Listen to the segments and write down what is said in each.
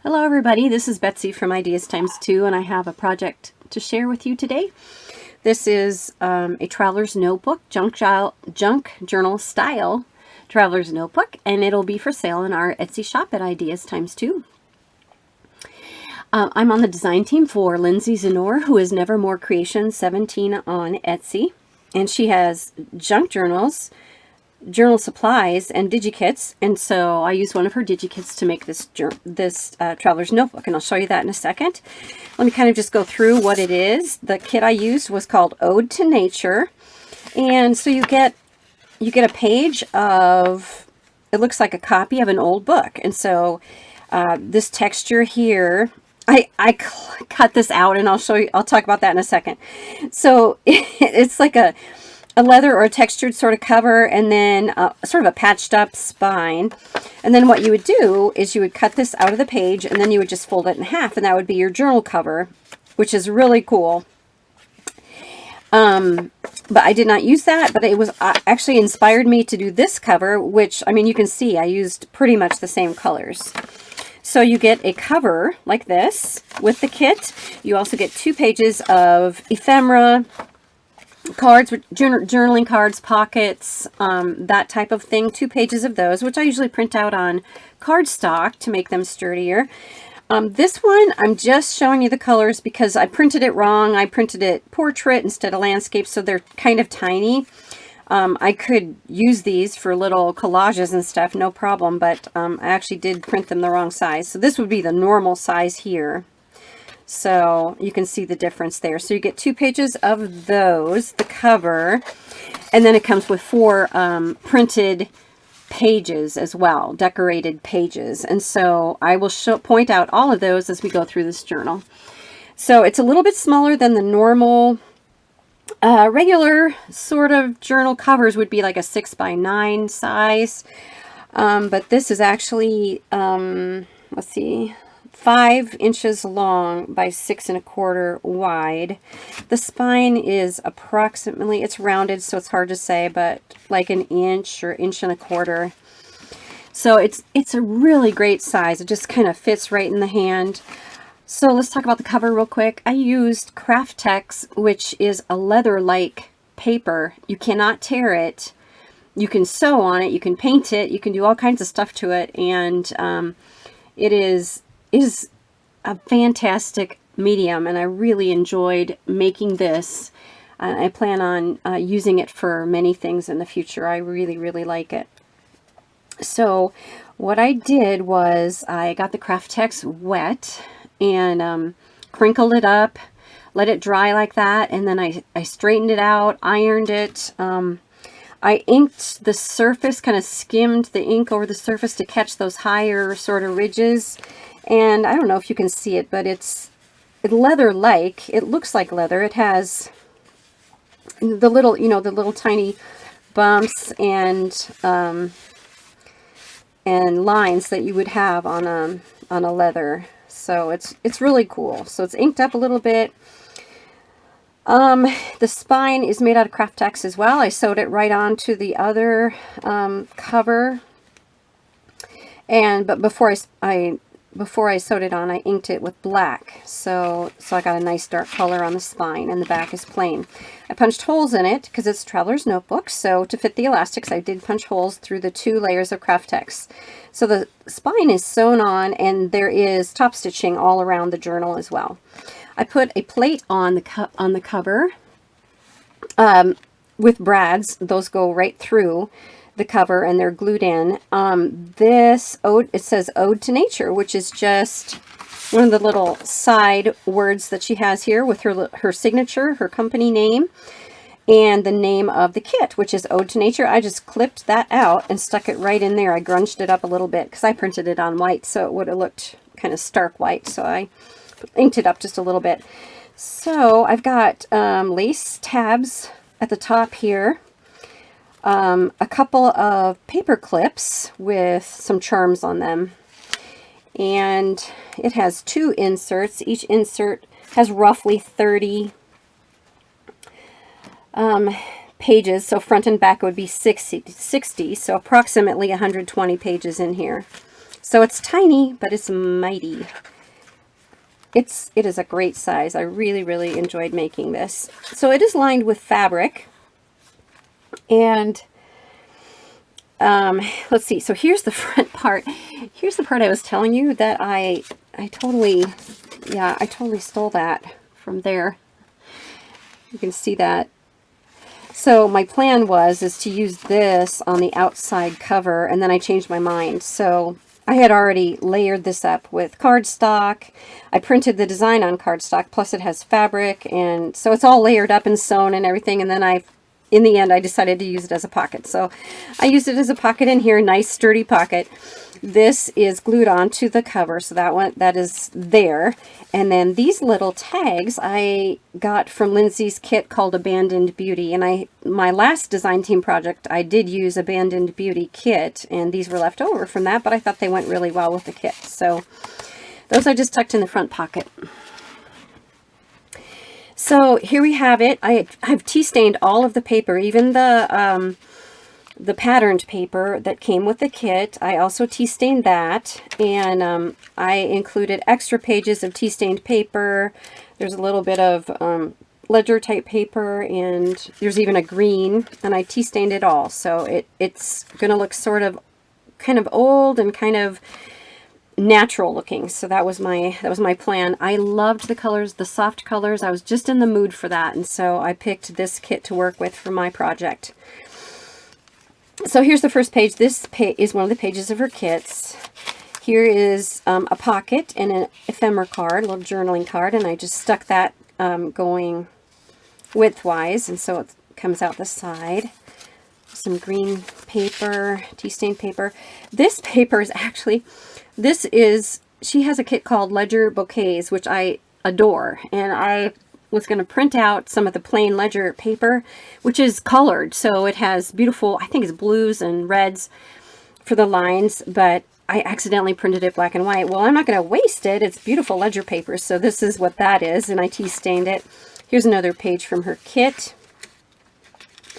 Hello everybody, this is Betsy from Ideas Times 2 and I have a project to share with you today. This is a traveler's notebook, junk journal style traveler's notebook, and it'll be for sale in our Etsy shop at Ideas Times 2. I'm on the design team for Linsey Zenor, who is Nevermore Creations17 on Etsy, and she has junk journals, journal supplies, and digikits, and so I used one of her digikits to make this traveler's notebook, and I'll show you that in a second. Let me kind of just go through what it is. The kit I used was called Ode to Nature, and so you get a page of, it looks like a copy of an old book, and so this texture here, I cut this out, and I'll show you, I'll talk about that in a second. So it's like a leather or a textured sort of cover, and then sort of a patched up spine. And then what you would do is you would cut this out of the page, and then you would just fold it in half, and that would be your journal cover, which is really cool. But I did not use that, but it was actually inspired me to do this cover, which, I mean, you can see I used pretty much the same colors. So you get a cover like this with the kit. You also get 2 pages of ephemera, cards, journaling cards, pockets, that type of thing. 2 pages of those, which I usually print out on cardstock to make them sturdier. This one, I'm just showing you the colors because I printed it wrong. I printed it portrait instead of landscape, so they're kind of tiny. I could use these for little collages and stuff, no problem, but I actually did print them the wrong size. So this would be the normal size here. So you can see the difference there. So you get 2 pages of those, the cover, and then it comes with 4 printed pages as well, decorated pages. And so I will point out all of those as we go through this journal. So it's a little bit smaller than the normal regular sort of journal covers would be like a 6x9 size. But this is actually, let's see, 5 inches long by 6 1/4 wide. The spine is approximately, it's rounded, so it's hard to say, but like an inch or 1.25 inches. So it's a really great size. It just kind of fits right in the hand. So let's talk about the cover real quick. I used Kraft-tex, which is a leather-like paper. You cannot tear it. You can sew on it. You can paint it. You can do all kinds of stuff to it, and it is a fantastic medium, and I really enjoyed making this. I plan on using it for many things in the future. I really like it. So what I did was I got the Kraft-tex wet and crinkled it up, let it dry like that, and then I straightened it out, ironed it. I inked the surface, kind of skimmed the ink over the surface to catch those higher sort of ridges. And I don't know if you can see it, but it's leather-like. It looks like leather. It has the little, you know, the little tiny bumps and lines that you would have on a leather. So it's really cool. So it's inked up a little bit. The spine is made out of Kraft-tex as well. I sewed it right onto the other cover. But before I sewed it on, I inked it with black. So I got a nice dark color on the spine, and the back is plain. I punched holes in it because it's a traveler's notebook. So to fit the elastics, I did punch holes through the 2 layers of Kraft-tex. So the spine is sewn on, and there is top stitching all around the journal as well. I put a plate on the cover with brads. Those go right through the cover, and they're glued in. This ode, it says Ode to Nature, which is just one of the little side words that she has here with her signature, her company name, and the name of the kit, which is Ode to Nature. I just clipped that out and stuck it right in there. I grunged it up a little bit because I printed it on white, so it would have looked kind of stark white, so I inked it up just a little bit. So I've got lace tabs at the top here, a couple of paper clips with some charms on them, and it has 2 inserts. Each insert has roughly 30 pages, so front and back would be 60, so approximately 120 pages in here. So it's tiny, but it's mighty. It is a great size. I really, really enjoyed making this. So it is lined with fabric. And let's see. So here's the front part. Here's the part I was telling you that I totally stole that from there. You can see that. So my plan is to use this on the outside cover, and then I changed my mind. So I had already layered this up with cardstock. I printed the design on cardstock, plus it has fabric, and so it's all layered up and sewn and everything. And then in the end, I decided to use it as a pocket. So I used it as a pocket in here, nice sturdy pocket. This is glued onto the cover, so that is there. And then these little tags I got from Linsey's kit called Abandoned Beauty. And my last design team project, I did use Abandoned Beauty kit, and these were left over from that, but I thought they went really well with the kit. So those I just tucked in the front pocket. So here we have it. I've tea stained all of the paper, even the patterned paper that came with the kit. I also tea stained that, and I included extra pages of tea stained paper. There's a little bit of ledger type paper, and there's even a green, and I tea stained it all. So it's going to look sort of kind of old and kind of natural looking. So that was my plan. I loved the colors, the soft colors. I was just in the mood for that, and so I picked this kit to work with for my project. So here's the first page. This is one of the pages of her kits. Here is a pocket and an ephemera card, a little journaling card, and I just stuck that going widthwise, and so it comes out the side. Some green paper, tea stained paper. This paper is actually, she has a kit called Ledger Bouquets, which I adore, and I was going to print out some of the plain ledger paper, which is colored, so it has beautiful, I think it's blues and reds for the lines, but I accidentally printed it black and white. Well, I'm not going to waste it. It's beautiful ledger paper, so this is what that is, and I tea stained it. Here's another page from her kit.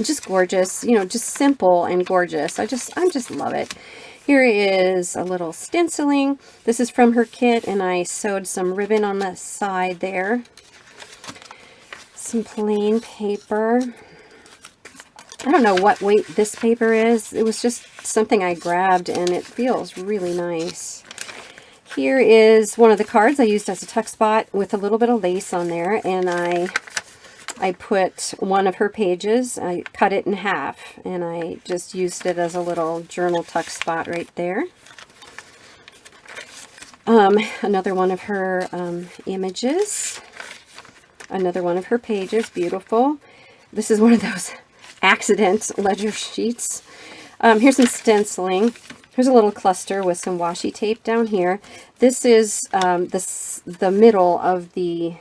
Just gorgeous, you know, just simple and gorgeous. I just love it. Here is a little stenciling. This is from her kit, and I sewed some ribbon on the side there. Some plain paper. I don't know what weight this paper is. It was just something I grabbed, and it feels really nice. Here is one of the cards I used as a tuck spot with a little bit of lace on there, and I put one of her pages, I cut it in half, and I just used it as a little journal tuck spot right there. Another one of her images, another one of her pages, beautiful. This is one of those accident ledger sheets. Here's some stenciling. Here's a little cluster with some washi tape down here. This is the middle of the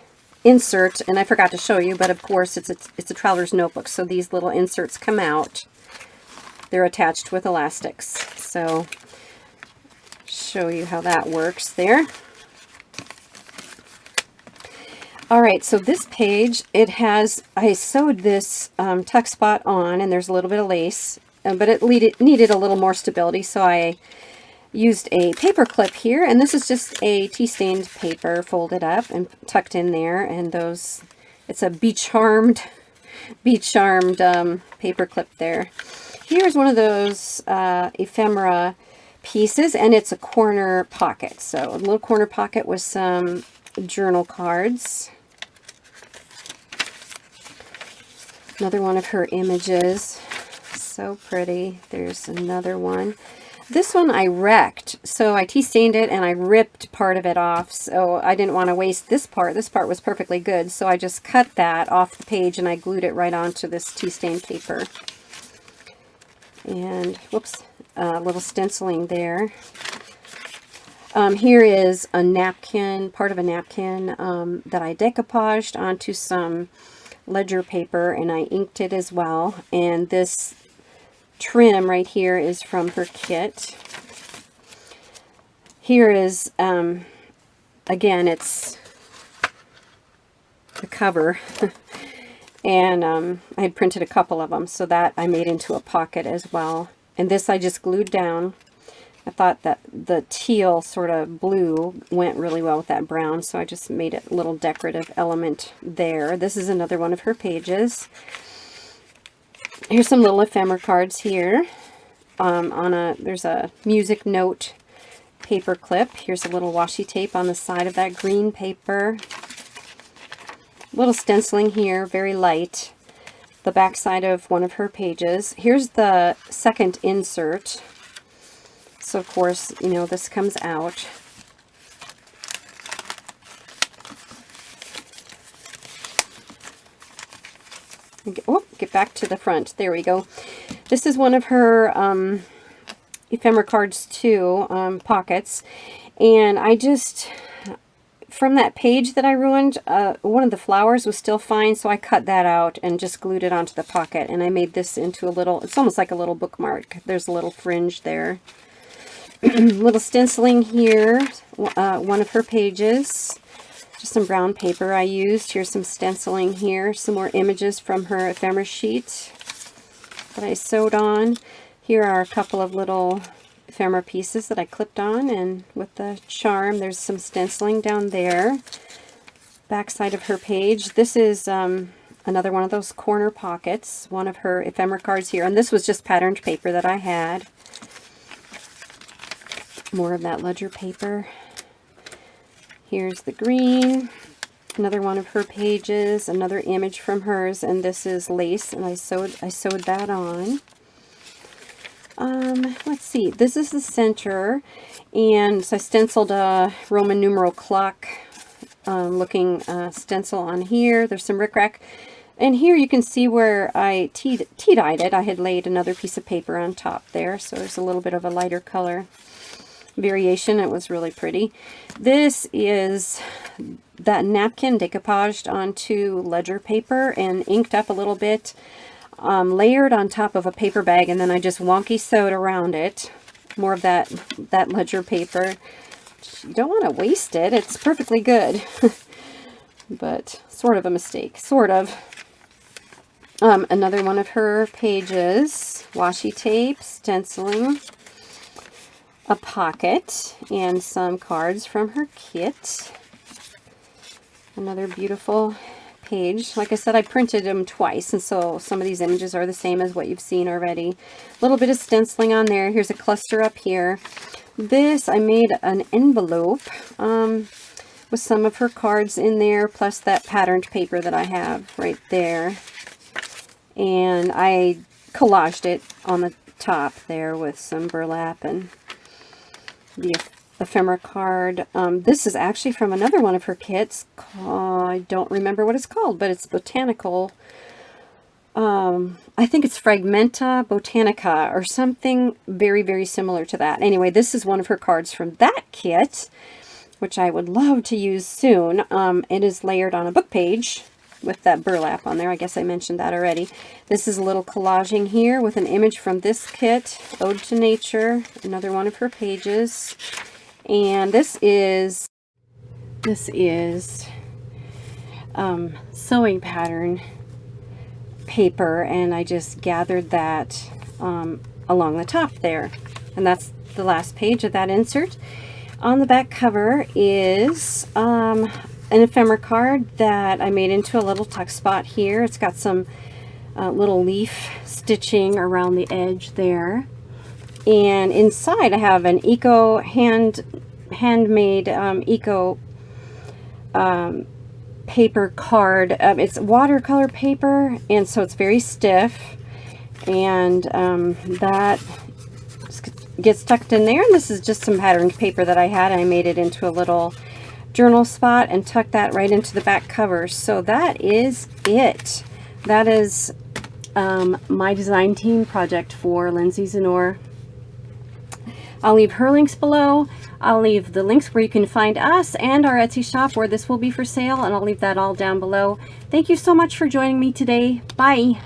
insert, and I forgot to show you, but of course it's a traveler's notebook, so these little inserts come out. They're attached with elastics, so show you how that works there. All right, so this page, I sewed this tuck spot on, and there's a little bit of lace, but it needed a little more stability, so I used a paper clip here, and this is just a tea stained paper folded up and tucked in there, and it's a bee charmed paper clip there. Here's one of those ephemera pieces, and it's a corner pocket, so a little corner pocket with some journal cards. Another one of her images, so pretty. There's another one. This one I wrecked, so I tea stained it and I ripped part of it off, so I didn't want to waste this part. This part was perfectly good, so I just cut that off the page and I glued it right onto this tea stained paper. And whoops, a little stenciling there. Here is a napkin, part of a napkin that I decoupaged onto some ledger paper, and I inked it as well. And this trim right here is from her kit. Here is, again, it's the cover, and I had printed a couple of them, so that I made into a pocket as well. And this I just glued down. I thought that the teal sort of blue went really well with that brown, so I just made it a little decorative element there. This is another one of her pages. Here's some little ephemera cards here. There's a music note paper clip. Here's a little washi tape on the side of that green paper. Little stenciling here, very light. The back side of one of her pages. Here's the second insert. So of course, you know, this comes out. Get back to the front. There we go. This is one of her ephemera cards too, pockets. And I just, from that page that I ruined, one of the flowers was still fine, so I cut that out and just glued it onto the pocket. And I made this into a little, it's almost like a little bookmark. There's a little fringe there. Little stenciling here, one of her pages. Just some brown paper I used. Here's some stenciling here. Some more images from her ephemera sheet that I sewed on. Here are a couple of little ephemera pieces that I clipped on, and with the charm, there's some stenciling down there. Back side of her page. This is another one of those corner pockets. One of her ephemera cards here, and this was just patterned paper that I had. More of that ledger paper. Here's the green, another one of her pages, another image from hers, and this is lace, and I sewed that on. Let's see, this is the center, and so I stenciled a Roman numeral clock looking stencil on here. There's some rickrack, and here you can see where I tea-dyed it. I had laid another piece of paper on top there, so there's a little bit of a lighter color variation. It was really pretty. This is that napkin decoupaged onto ledger paper and inked up a little bit, layered on top of a paper bag, and then I just wonky sewed around it. More of that ledger paper. You don't want to waste it. It's perfectly good. But sort of a mistake. Sort of. Another one of her pages. Washi tape, stenciling, a pocket, and some cards from her kit. Another beautiful page. Like I said, I printed them twice, and so some of these images are the same as what you've seen already. A little bit of stenciling on there. Here's a cluster up here. This, I made an envelope with some of her cards in there, plus that patterned paper that I have right there. And I collaged it on the top there with some burlap and the ephemera card. This is actually from another one of her kits. I don't remember what it's called, but it's botanical. I think it's Fragmenta Botanica or something very, very similar to that. Anyway, this is one of her cards from that kit, which I would love to use soon. It is layered on a book page with that burlap on there. I guess I mentioned that already. This is a little collaging here with an image from this kit, Ode to Nature, another one of her pages. And this is sewing pattern paper, and I just gathered that along the top there. And that's the last page of that insert. On the back cover is an ephemera card that I made into a little tuck spot here. It's got some little leaf stitching around the edge there. And inside I have an handmade eco paper card. It's watercolor paper, and so it's very stiff. And that gets tucked in there. And this is just some patterned paper that I had. I made it into a little journal spot and tuck that right into the back cover. So that is it. That is my design team project for Linsey Zenor. I'll leave her links below. I'll leave the links where you can find us and our Etsy shop where this will be for sale, and I'll leave that all down below. Thank you so much for joining me today. Bye.